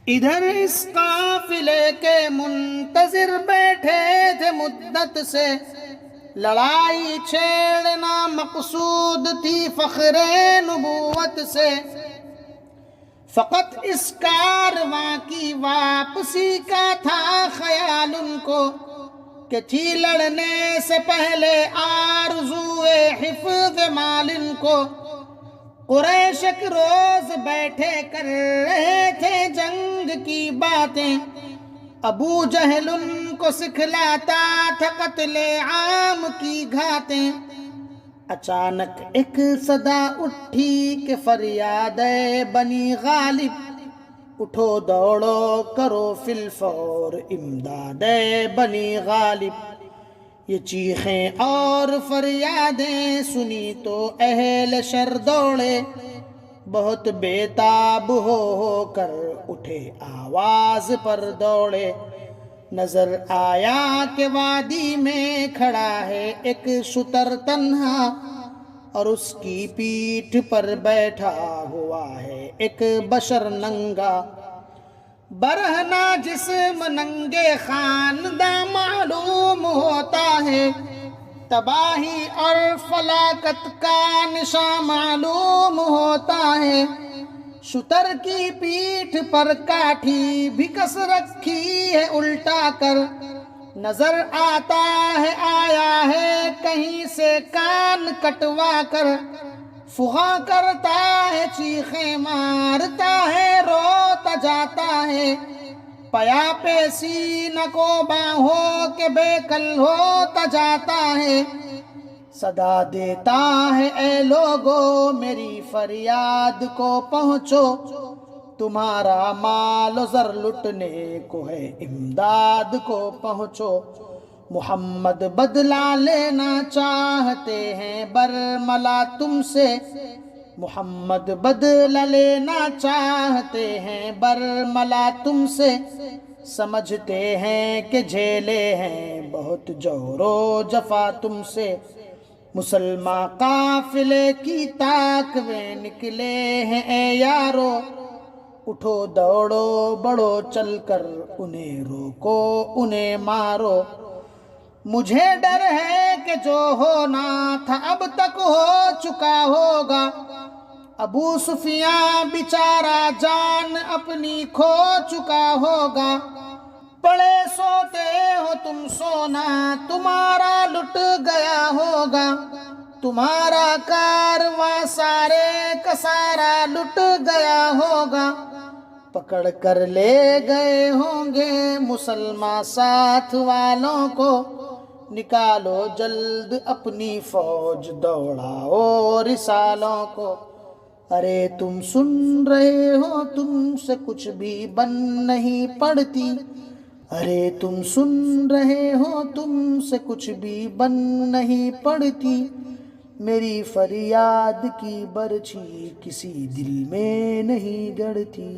ادھر اس قافلے کے منتظر بیٹھے تھے مدت سے، لڑائی چھیڑنا مقصود تھی فخر نبوت سے، فقط اس کارواں کی واپسی کا تھا خیال ان کو، کہ تھی لڑنے سے پہلے آرزوئے حفظ مال ان کو۔ قریش ایک روز بیٹھے کر رہے تھے جنگ کی باتیں، ابو جہل ان کو سکھلاتا تھا قتل عام کی گھاتیں۔ اچانک ایک صدا اٹھی کہ فریاد بنی غالب، اٹھو دوڑو کرو فی الفور امداد بنی غالب۔ یہ چیخیں اور فریادیں سنی تو اہل شر دوڑے، بہت بےتاب ہو کر اٹھے آواز پر دوڑے۔ نظر آیا کہ وادی میں کھڑا ہے ایک شتر تنہا، اور اس کی پیٹھ پر بیٹھا ہوا ہے ایک بشر ننگا۔ برہنہ جسم ننگے خانداں معلوم ہوتا ہے، تباہی اور فلاکت کا نشاں معلوم ہوتا ہے۔ شتر کی پیٹھ پر کاٹھی بھی کس رکھی ہے الٹا کر، نظر آتا ہے آیا ہے کہیں سے کان کٹوا کر۔ فغاں کرتا ہے چیخیں مارتا ہے روتا جاتا ہے، پیا پہ سینہ کو باہوں کے بے کل ہوتا جاتا ہے۔ صدا دیتا ہے اے لوگو میری فریاد کو پہنچو، تمہارا مال و زر لٹنے کو ہے امداد کو پہنچو۔ محمد بدلہ لینا چاہتے ہیں برملا تم سے، محمد بدلہ لینا چاہتے ہیں برملا تم سے، سمجھتے ہیں کہ جھیلے ہیں بہت جور و جفا تم سے۔ مسلمان قافلے کی تاکویں نکلے ہیں اے یارو، اٹھو دوڑو بڑھو چل کر انہیں روکو انہیں مارو۔ مجھے ڈر ہے کہ جو ہونا تھا اب تک ہو چکا ہوگا، ابو سفیان بیچارہ جان اپنی کھو چکا ہوگا۔ پڑے سوتے ہو تم سونا تمہارا لٹ گیا ہوگا، تمہارا کارواں سارے کا سارا لٹ گیا ہوگا۔ پکڑ کر لے گئے ہوں گے مسلمان ساتھ والوں کو، نکالو جلد اپنی فوج دوڑاؤ رسالوں کو۔ ارے تم سن رہے ہو تم سے کچھ بھی بن نہیں پڑتی، ارے تم سن رہے ہو تم سے کچھ بھی بن نہیں پڑتی، میری فریاد کی برچھی کسی دل میں نہیں گڑتی۔